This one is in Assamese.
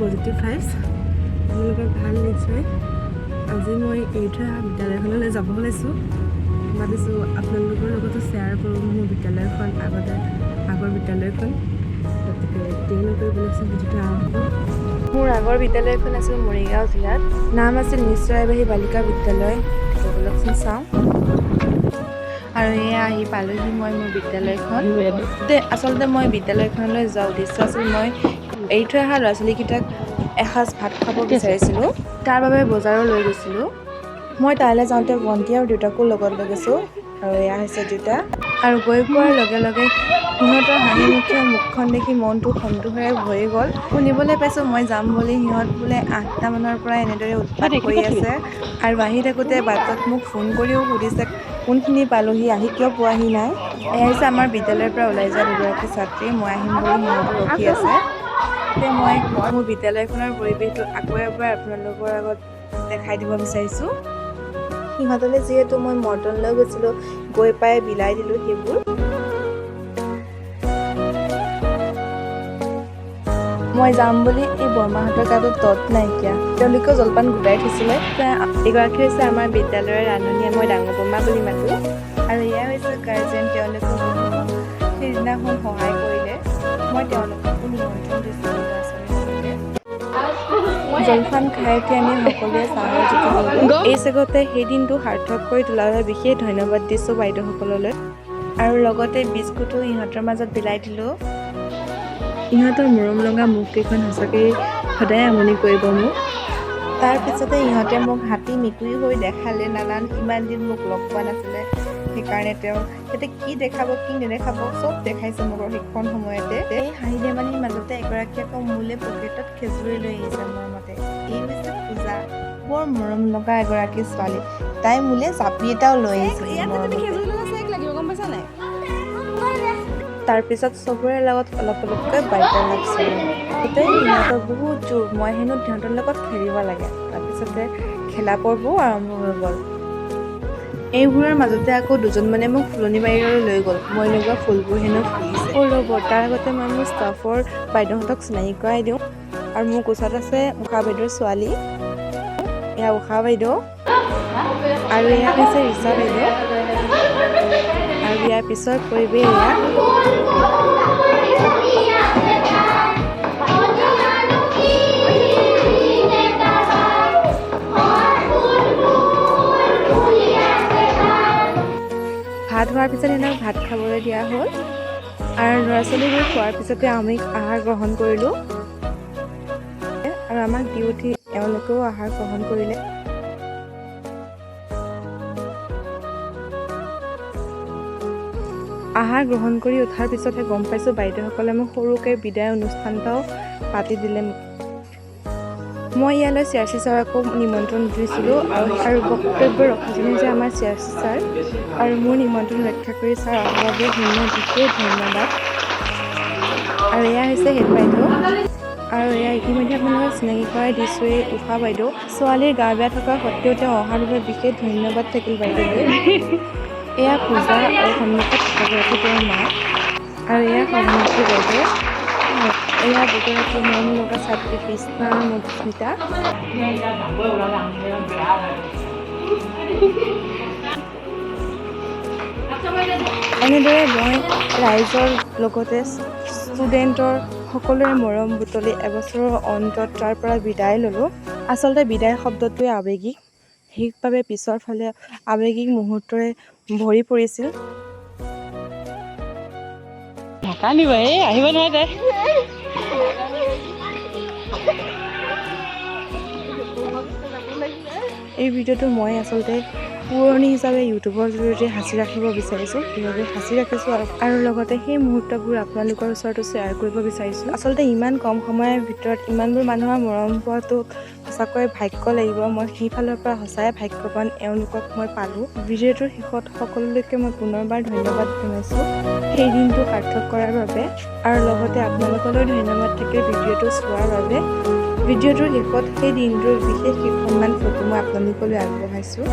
পজিটিভ ভাইবছ আপোনালোকৰ ভাল নিশ্চয় আজি মই এইটো বিদ্যালয়খনলৈ যাব ওলাইছোঁ ভাবিছোঁ আপোনালোকৰ লগতো শ্বেয়াৰ কৰোঁ মোৰ বিদ্যালয়খন আগৰ বিদ্যালয়খন গতিকে দেৰি নকৰিবলৈছোঁ ভিডিঅ'টো আৰম্ভ মোৰ আগৰ বিদ্যালয়খন আছিল মৰিগাঁও জিলাত নাম আছিল নিশ্চয়বাহী বালিকা বিদ্যালয় ব'লকচোন চাওঁ আৰু এয়া আহি পালোহি মই মোৰ বিদ্যালয়খন আচলতে মই বিদ্যালয়খনলৈ যোৱা উদ্দেশ্য আছিল মই এৰি থৈ অহা ল'ৰা ছোৱালীকেইটাক এসাঁজ ভাত খাব বিচাৰিছিলোঁ তাৰ বাবে বজাৰলৈ লৈ গৈছিলোঁ মই তালৈ যাওঁতে ভণ্টি আৰু দেউতাকো লগত লৈ গৈছোঁ আৰু এয়া হৈছে দেউতা আৰু গৈ পোৱাৰ লগে লগে সিহঁতৰ হাঁহিমুখীয়া মুখখন দেখি মনটো সন্তোষেৰে ভৰি গ'ল শুনিবলৈ পাইছোঁ মই যাম বুলি সিহঁত বোলে 8টা মানৰ পৰা এনেদৰে উৎপাত কৰি আছে আৰু আহি থাকোঁতে বাটত মোক ফোন কৰিও সুধিছে কোনখিনি পালোহি আহি কিয় পোৱাহি নাই এয়া হৈছে আমাৰ বিদ্যালয়ৰ পৰা ওলাই যোৱা দুগৰাকী ছাত্ৰী মই আহিম বুলি সিহঁতো ৰখি আছে এতিয়া মই মোৰ বিদ্যালয়খনৰ পৰিৱেশটো আকৌ এবাৰ আপোনালোকৰ আগত দেখাই দিব বিচাৰিছোঁ সিহঁতলৈ যিহেতু মই মৰ্টনলৈ গৈছিলোঁ গৈ পাই বিলাই দিলোঁ সেইবোৰ মই যাম বুলি এই বৰমাহঁতৰ গাতো তত নাইকিয়া তেওঁলোকেও জলপান গোটাই থৈছিলে এগৰাকী হৈছে আমাৰ বিদ্যালয়ৰ ৰান্ধনীয়ে মই ডাঙৰ বৰমা বুলি মাতোঁ আৰু এয়া হৈছে গাৰ্জেন তেওঁলোকেও সেইদিনাখন সহায় কৰিলে মই তেওঁলোককো নিমন্ত্ৰণ দিছিলোঁ ল'ৰা ছোৱালীবিলাকে জলপান খাই উঠি আমি সকলোৱে চাহৰ জুতি ল'লোঁ এই চেগতে সেই দিনটো সাৰ্থক কৰি তোলাৰ বাবে বিশেষ ধন্যবাদ দিছোঁ বাইদেউসকললৈ আৰু লগতে বিস্কুটো ইহঁতৰ মাজত বিলাই দিলোঁ ইহঁতৰ মৰম লগা মুখকেইখন সঁচাকৈ সদায় আমনি কৰিব মোক তাৰপিছতে ইহঁতে মোক হাতী মেকুৰী হৈ দেখালে নানান ইমান দিন মোক লগ পোৱা নাছিলে সেইকাৰণে সিহঁতে কি দেখাব কি নেদেখাব চব দেখাইছে মোক সেইখন সময়তে এই হাঁহি ধেমালিৰ মাজতে এগৰাকী আকৌ মোলৈ পকেটত খেজুৰি লৈ আহিছে মোৰ মতে এই হৈছে পূজা বৰ মৰম লগা এগৰাকী ছোৱালী তাই মোলৈ জাপি এটাও লৈ আহিছে তাৰপিছত চবৰে লগত অলপ অলপকৈ বাৰ্তালাপ চলিল গোটেই সিহঁতৰ বহুত জোৰ মই হেনো সিহঁতৰ লগত খেলিব লাগে তাৰপিছতে খেলা পৰ্বও আৰম্ভ হৈ গ'ল এইবোৰৰ মাজতে আকৌ দুজনমানে মোক ফুলনি বাৰীলৈ লৈ গ'ল মই লগোৱা ফুলবোৰ হেনো ফুলিছে ৰ'ব তাৰ আগতে মই মোৰ ষ্টাফৰ বাইদেউহঁতক চিনাকি কৰাই দিওঁ আৰু মোৰ ওচৰত আছে উষা বাইদেউৰ ছোৱালী এয়া উষা বাইদেউ আৰু এয়া হৈছে ৰিচা বাইদেউ আৰু ইয়াৰ পিছৰ পৰিৱেশ এয়া ভাত হোৱাৰ পিছত সিহঁতক ভাত খাবলৈ দিয়া হ'ল আৰু ল'ৰা ছোৱালীবোৰ খোৱাৰ পিছতে আমি আহাৰ গ্ৰহণ কৰিলোঁ আৰু আমাক দি উঠি এওঁলোকেও আহাৰ গ্ৰহণ কৰিলে আহাৰ গ্ৰহণ কৰি উঠাৰ পিছতহে গম পাইছোঁ বাইদেউসকলে মোক সৰুকৈ বিদায় অনুষ্ঠান এটাও পাতি দিলে মই ইয়ালৈ চিআৰচি ছাৰকো নিমন্ত্ৰণ দিছিলোঁ আৰু বক্তব্য ৰখাজনে যে আমাৰ চিআৰচি ছাৰ আৰু মোৰ নিমন্ত্ৰণ ৰক্ষা কৰি ছাৰ অহাৰ বাবে বিশেষ ধন্যবাদ আৰু এয়া হৈছে হেড বাইদেউ আৰু এয়া ইতিমধ্যে আপোনালোকক চিনাকি কৰাই দিছোঁ এই উষা বাইদেউ ছোৱালীৰ গা বেয়া থকা সত্ত্বেও তেওঁ অহাৰ বাবে বিশেষ ধন্যবাদ থাকিল বাইদেউলৈ এয়া পূজা আৰু সন্মুখত থকাগৰাকী তেওঁৰ মা আৰু এয়া সভানেত্ৰী বাইদেউ এয়া দুগৰাকী মৰম লগা ছাত্ৰী কৃষ্ণা আৰু মধুস্মিতা এনেদৰে মই ৰাইজৰ লগতে ষ্টুডেণ্টৰ সকলোৰে মৰম বুটলি এবছৰৰ অন্তত তাৰ পৰা বিদায় ল'লোঁ আচলতে বিদায় শব্দটোৱে আৱেগিক সেইবাবে পিছৰ ফালে আৱেগিক মুহূৰ্তৰে ভৰি পৰিছিল আহিব নহয় দে এই ভিডিঅ'টো মই আচলতে পুৰণি হিচাপে ইউটিউবৰ জৰিয়তে সাঁচি ৰাখিব বিচাৰিছোঁ সেইবাবে সাঁচি ৰাখিছোঁ আৰু লগতে সেই মুহূৰ্তবোৰ আপোনালোকৰ ওচৰতো শ্বেয়াৰ কৰিব বিচাৰিছোঁ আচলতে ইমান কম সময়ৰ ভিতৰত ইমানবোৰ মানুহৰ মৰম পোৱাটো সঁচাকৈ ভাগ্য লাগিব মই সেইফালৰ পৰা সঁচাই ভাগ্যৱান এওঁলোকক মই পালোঁ ভিডিঅ'টোৰ শেষত সকলোলৈকে মই পুনৰবাৰ ধন্যবাদ জনাইছোঁ সেই দিনটো সাৰ্থক কৰাৰ বাবে আৰু লগতে আপোনালোকলৈ ধন্যবাদ থাকিল ভিডিঅ'টো চোৱাৰ বাবে ভিডিঅ'টোৰ শেষত সেই দিনটোৰ বিশেষ কেইখনমান ফটো মই আপোনালোকলৈ আগবঢ়াইছোঁ